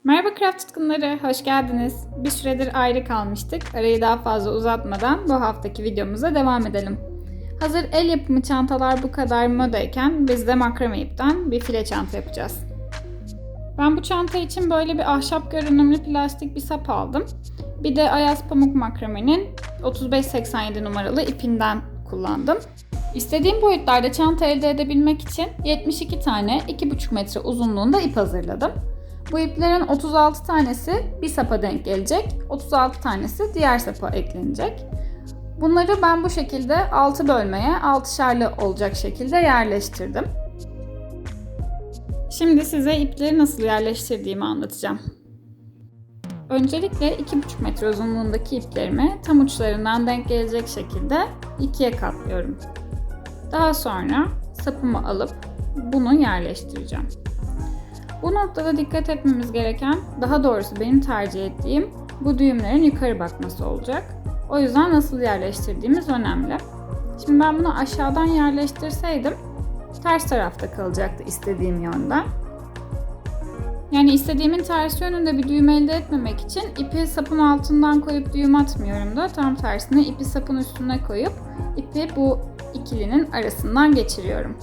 Merhaba craft tutkunları, hoş geldiniz. Bir süredir ayrı kalmıştık. Arayı daha fazla uzatmadan bu haftaki videomuza devam edelim. Hazır el yapımı çantalar bu kadar modayken biz de makrame ipten bir file çanta yapacağız. Ben bu çanta için böyle bir ahşap görünümlü plastik bir sap aldım. Bir de Ayaz Pamuk makramenin 3587 numaralı ipinden kullandım. İstediğim boyutlarda çanta elde edebilmek için 72 tane 2,5 metre uzunluğunda ip hazırladım. Bu iplerin 36 tanesi bir sapa denk gelecek, 36 tanesi diğer sapa eklenecek. Bunları ben bu şekilde 6 bölmeye 6'şerli olacak şekilde yerleştirdim. Şimdi size ipleri nasıl yerleştirdiğimi anlatacağım. Öncelikle 2,5 metre uzunluğundaki iplerimi tam uçlarından denk gelecek şekilde ikiye katlıyorum. Daha sonra sapımı alıp bunu yerleştireceğim. Bu noktada dikkat etmemiz gereken, daha doğrusu benim tercih ettiğim bu düğümlerin yukarı bakması olacak. O yüzden nasıl yerleştirdiğimiz önemli. Şimdi ben bunu aşağıdan yerleştirseydim ters tarafta kalacaktı istediğim yönden. Yani istediğimin ters yönünde bir düğüm elde etmemek için ipi sapın altından koyup düğüm atmıyorum da tam tersine ipi sapın üstüne koyup ipi bu ikilinin arasından geçiriyorum.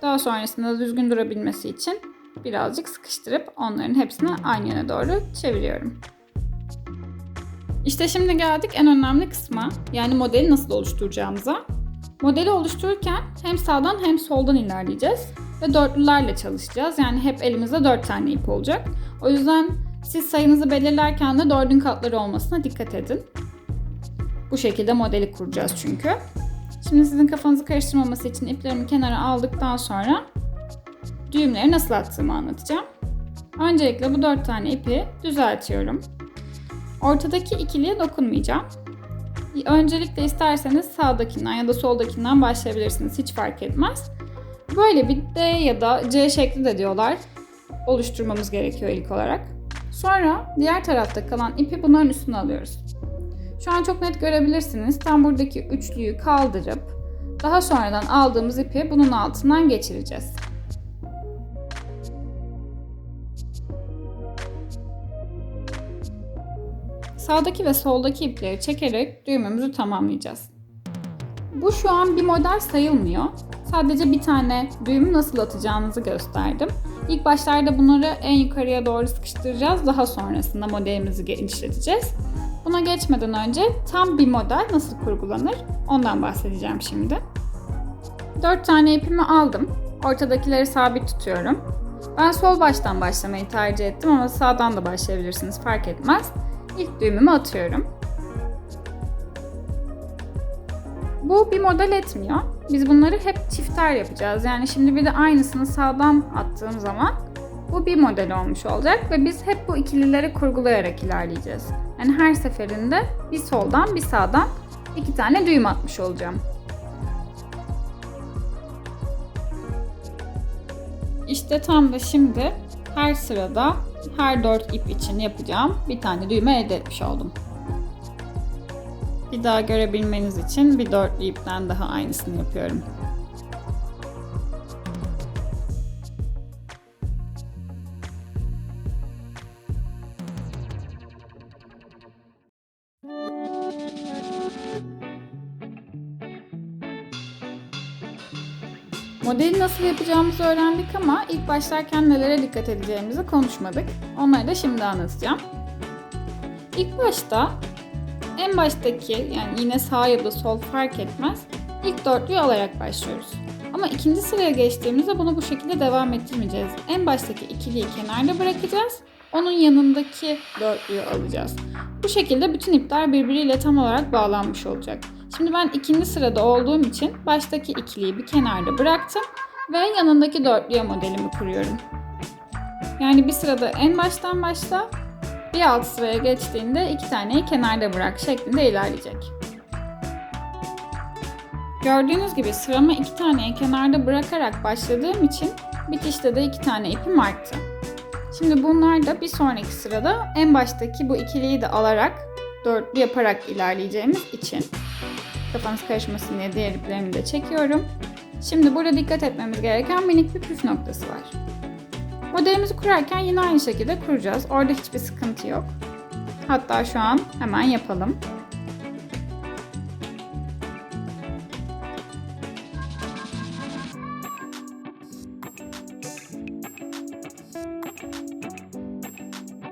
Daha sonrasında düzgün durabilmesi için birazcık sıkıştırıp onların hepsini aynı yöne doğru çeviriyorum. İşte şimdi geldik en önemli kısma, yani modeli nasıl oluşturacağımıza. Modeli oluştururken hem sağdan hem soldan ilerleyeceğiz ve dörtlülerle çalışacağız. Yani hep elimizde 4 tane ip olacak. O yüzden siz sayınızı belirlerken de 4'ün katları olmasına dikkat edin. Bu şekilde modeli kuracağız çünkü. Şimdi sizin kafanızı karıştırmaması için iplerimi kenara aldıktan sonra düğümleri nasıl attığımı anlatacağım. Öncelikle bu 4 tane ipi düzeltiyorum. Ortadaki ikiliye dokunmayacağım. Öncelikle isterseniz sağdakinden ya da soldakinden başlayabilirsiniz. Hiç fark etmez. Böyle bir D ya da C şekli de diyorlar. Oluşturmamız gerekiyor ilk olarak. Sonra diğer tarafta kalan ipi bunların üstüne alıyoruz. Şu an çok net görebilirsiniz. Tam buradaki üçlüyü kaldırıp daha sonradan aldığımız ipi bunun altından geçireceğiz. Sağdaki ve soldaki ipleri çekerek düğümümüzü tamamlayacağız. Bu şu an bir model sayılmıyor. Sadece bir tane düğümü nasıl atacağınızı gösterdim. İlk başlarda bunları en yukarıya doğru sıkıştıracağız. Daha sonrasında modelimizi genişleteceğiz. Buna geçmeden önce tam bir model nasıl kurgulanır ondan bahsedeceğim şimdi. 4 tane ipimi aldım. Ortadakileri sabit tutuyorum. Ben sol baştan başlamayı tercih ettim ama sağdan da başlayabilirsiniz, fark etmez. İlk düğümümü atıyorum. Bu bir model etmiyor. Biz bunları hep çifter yapacağız. Yani şimdi bir de aynısını sağdan attığım zaman bu bir model olmuş olacak ve biz hep bu ikilileri kurgulayarak ilerleyeceğiz. Yani her seferinde bir soldan bir sağdan 2 tane düğüm atmış olacağım. İşte tam da şimdi her sırada her 4 ip için yapacağım bir tane düğme elde etmiş oldum. Bir daha görebilmeniz için bir dörtlü ipten daha aynısını yapıyorum. Modeli nasıl yapacağımızı öğrendik ama ilk başlarken nelere dikkat edeceğimizi konuşmadık. Onları da şimdi anlatacağım. İlk başta en baştaki, yani yine sağ ya da sol fark etmez, ilk dörtlüyü alarak başlıyoruz. Ama ikinci sıraya geçtiğimizde bunu bu şekilde devam ettirmeyeceğiz. En baştaki ikiliyi kenarda bırakacağız. Onun yanındaki dörtlüyü alacağız. Bu şekilde bütün ipler birbiriyle tam olarak bağlanmış olacak. Şimdi ben ikinci sırada olduğum için baştaki ikiliyi bir kenarda bıraktım ve yanındaki dörtlüye modelimi kuruyorum. Yani bir sırada en baştan başla, bir alt sıraya geçtiğinde 2 taneyi kenarda bırak şeklinde ilerleyecek. Gördüğünüz gibi sırama 2 taneyi kenarda bırakarak başladığım için bitişte de 2 tane ipim arttı. Şimdi bunlar da bir sonraki sırada en baştaki bu ikiliyi de alarak dörtlü yaparak ilerleyeceğimiz için kafanız karışmasın diye diğer iplerimi de çekiyorum. Şimdi burada dikkat etmemiz gereken minik bir püf noktası var. Modelimizi kurarken yine aynı şekilde kuracağız. Orada hiçbir sıkıntı yok. Hatta şu an hemen yapalım.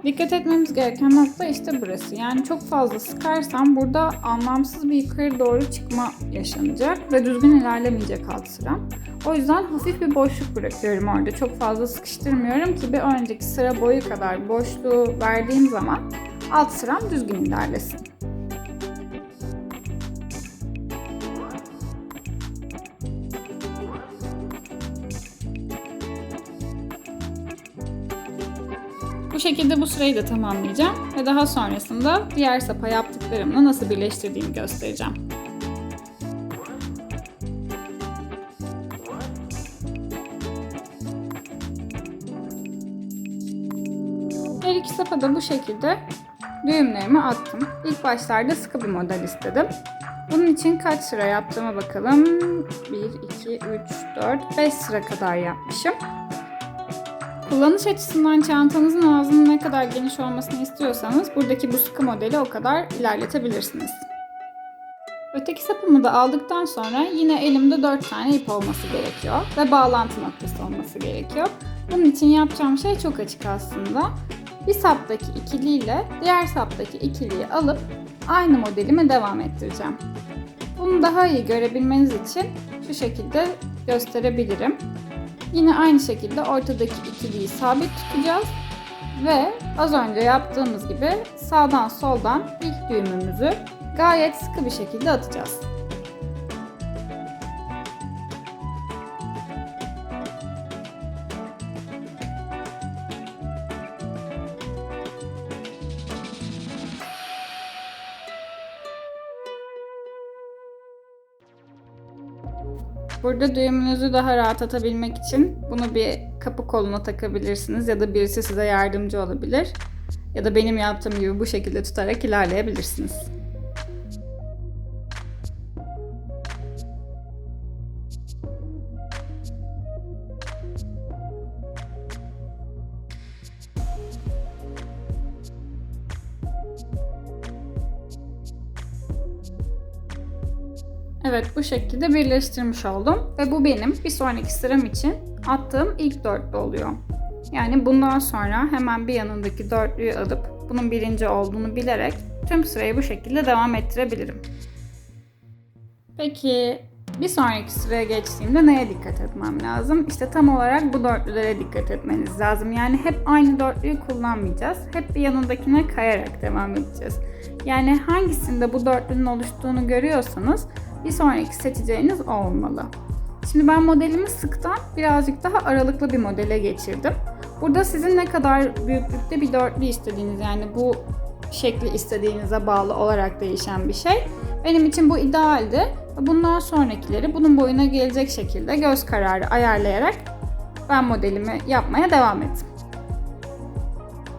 Dikkat etmemiz gereken nokta işte burası. Yani çok fazla sıkarsam burada anlamsız bir yukarı doğru çıkma yaşanacak ve düzgün ilerlemeyecek alt sıram. O yüzden hafif bir boşluk bırakıyorum orada. Çok fazla sıkıştırmıyorum ki bir önceki sıra boyu kadar boşluğu verdiğim zaman alt sıram düzgün ilerlesin. Bu şekilde bu sırayı da tamamlayacağım ve daha sonrasında diğer sapa yaptıklarımla nasıl birleştirdiğimi göstereceğim. Her iki sapa da bu şekilde düğümlerimi attım. İlk başlarda sıkı bir model istedim. Bunun için kaç sıra yaptığıma bakalım. 1, 2, 3, 4, 5 sıra kadar yapmışım. Kullanış açısından çantanızın ağzının ne kadar geniş olmasını istiyorsanız buradaki bu sıkı modeli o kadar ilerletebilirsiniz. Öteki sapımı da aldıktan sonra yine elimde 4 tane ip olması gerekiyor ve bağlantı noktası olması gerekiyor. Bunun için yapacağım şey çok açık aslında. Bir saptaki ikiliyle diğer saptaki ikiliyi alıp aynı modelime devam ettireceğim. Bunu daha iyi görebilmeniz için şu şekilde gösterebilirim. Yine aynı şekilde ortadaki ikiliyi sabit tutacağız ve az önce yaptığımız gibi sağdan soldan ilk düğümümüzü gayet sıkı bir şekilde atacağız. Burada düğümünüzü daha rahat atabilmek için bunu bir kapı koluna takabilirsiniz ya da birisi size yardımcı olabilir. Ya da benim yaptığım gibi bu şekilde tutarak ilerleyebilirsiniz. Evet, bu şekilde birleştirmiş oldum ve bu benim bir sonraki sıram için attığım ilk dörtlü oluyor. Yani bundan sonra hemen bir yanındaki dörtlüyü alıp bunun birinci olduğunu bilerek tüm sırayı bu şekilde devam ettirebilirim. Peki bir sonraki sıraya geçtiğimde neye dikkat etmem lazım? İşte tam olarak bu dörtlülere dikkat etmeniz lazım. Yani hep aynı dörtlüyü kullanmayacağız. Hep bir yanındakine kayarak devam edeceğiz. Yani hangisinde bu dörtlünün oluştuğunu görüyorsanız bir sonraki seçeceğiniz o olmalı. Şimdi ben modelimi sıktan birazcık daha aralıklı bir modele geçirdim. Burada sizin ne kadar büyüklükte bir dörtlü istediğiniz, yani bu şekli istediğinize bağlı olarak değişen bir şey. Benim için bu idealdi. Bundan sonrakileri bunun boyuna gelecek şekilde göz kararı ayarlayarak ben modelimi yapmaya devam ettim.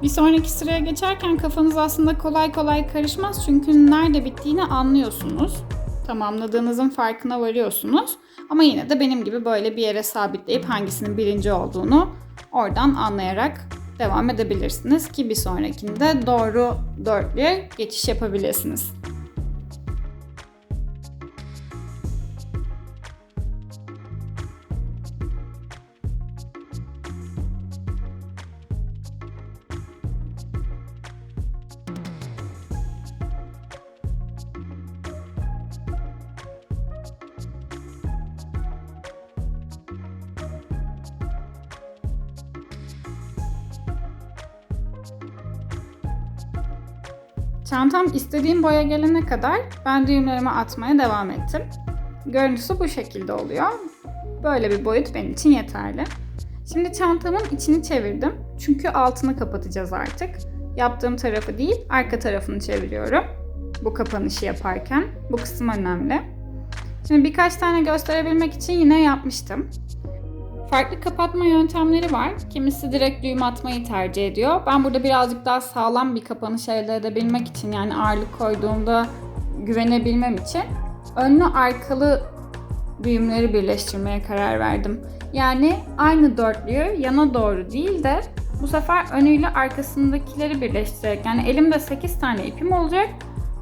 Bir sonraki sıraya geçerken kafanız aslında kolay kolay karışmaz çünkü nerede bittiğini anlıyorsunuz. Tamamladığınızın farkına varıyorsunuz. Ama yine de benim gibi böyle bir yere sabitleyip hangisinin birinci olduğunu oradan anlayarak devam edebilirsiniz ki bir sonrakinde doğru dörtlüye geçiş yapabilirsiniz. Çantam istediğim boya gelene kadar ben düğümlerimi atmaya devam ettim. Görüntüsü bu şekilde oluyor. Böyle bir boyut benim için yeterli. Şimdi çantamın içini çevirdim. Çünkü altını kapatacağız artık. Yaptığım tarafı değil, arka tarafını çeviriyorum. Bu kapanışı yaparken. Bu kısım önemli. Şimdi birkaç tane gösterebilmek için yine yapmıştım. Farklı kapatma yöntemleri var. Kimisi direkt düğüm atmayı tercih ediyor. Ben burada birazcık daha sağlam bir kapanış elde edebilmek için, yani ağırlık koyduğumda güvenebilmem için önlü arkalı düğümleri birleştirmeye karar verdim. Yani aynı dörtlüyü yana doğru değil de bu sefer önüyle arkasındakileri birleştirerek, yani elimde 8 tane ipim olacak.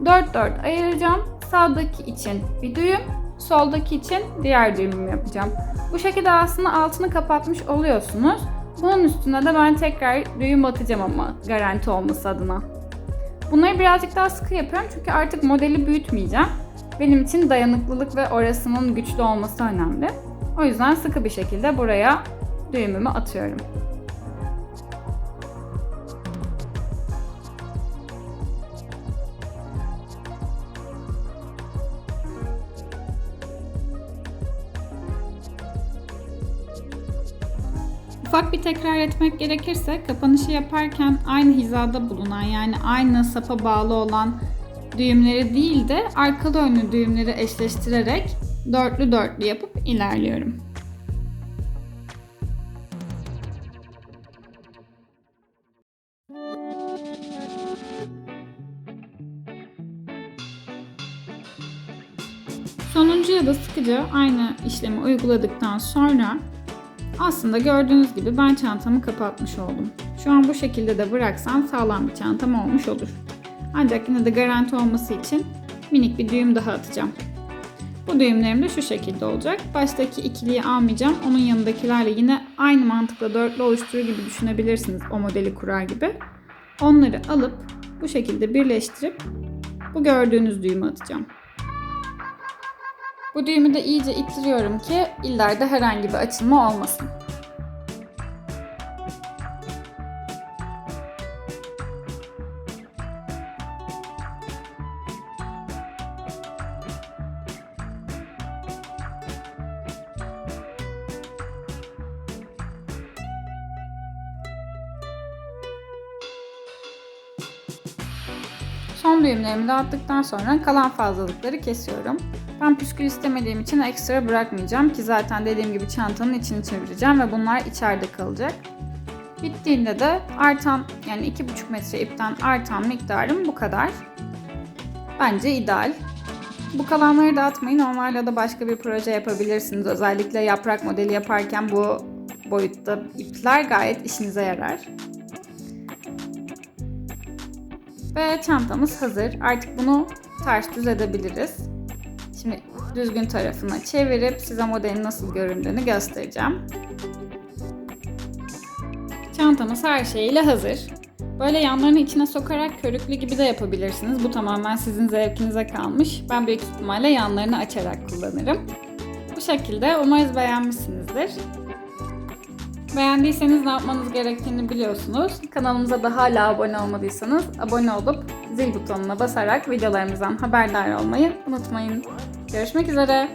4 ayıracağım. Sağdaki için bir düğüm, soldaki için diğer düğümümü yapacağım. Bu şekilde aslında altını kapatmış oluyorsunuz. Bunun üstüne de ben tekrar düğüm atacağım ama garanti olması adına. Bunları birazcık daha sıkı yapıyorum çünkü artık modeli büyütmeyeceğim. Benim için dayanıklılık ve orasının güçlü olması önemli. O yüzden sıkı bir şekilde buraya düğümümü atıyorum. Ufak bir tekrar etmek gerekirse kapanışı yaparken aynı hizada bulunan, yani aynı sapa bağlı olan düğümleri değil de arkalı önlü düğümleri eşleştirerek dörtlü dörtlü yapıp ilerliyorum. Sonuncuya da sıkıca aynı işlemi uyguladıktan sonra aslında gördüğünüz gibi ben çantamı kapatmış oldum. Şu an bu şekilde de bıraksam sağlam bir çantam olmuş olur. Ancak yine de garanti olması için minik bir düğüm daha atacağım. Bu düğümlerim de şu şekilde olacak. Baştaki ikiliyi almayacağım. Onun yanındakilerle yine aynı mantıkla dörtlü oluşturur gibi düşünebilirsiniz, o modeli kurar gibi. Onları alıp bu şekilde birleştirip bu gördüğünüz düğümü atacağım. Bu düğümü de iyice ittiriyorum ki illerde herhangi bir açılma olmasın. Son düğümlerimi de attıktan sonra kalan fazlalıkları kesiyorum. Ben püskül istemediğim için ekstra bırakmayacağım ki zaten dediğim gibi çantanın içini çevireceğim ve bunlar içeride kalacak. Bittiğinde de artan, yani 2,5 metre ipten artan miktarım bu kadar. Bence ideal. Bu kalanları da atmayın. Normalde de başka bir proje yapabilirsiniz. Özellikle yaprak modeli yaparken bu boyutta ipler gayet işinize yarar. Ve çantamız hazır. Artık bunu ters düz edebiliriz. Şimdi düzgün tarafına çevirip size modelin nasıl göründüğünü göstereceğim. Çantamız her şeyiyle hazır. Böyle yanlarını içine sokarak körüklü gibi de yapabilirsiniz. Bu tamamen sizin zevkinize kalmış. Ben büyük ihtimalle yanlarını açarak kullanırım. Bu şekilde umarız beğenmişsinizdir. Beğendiyseniz ne yapmanız gerektiğini biliyorsunuz. Kanalımıza da hala abone olmadıysanız abone olup zil butonuna basarak videolarımızdan haberdar olmayı unutmayın. Görüşmek üzere.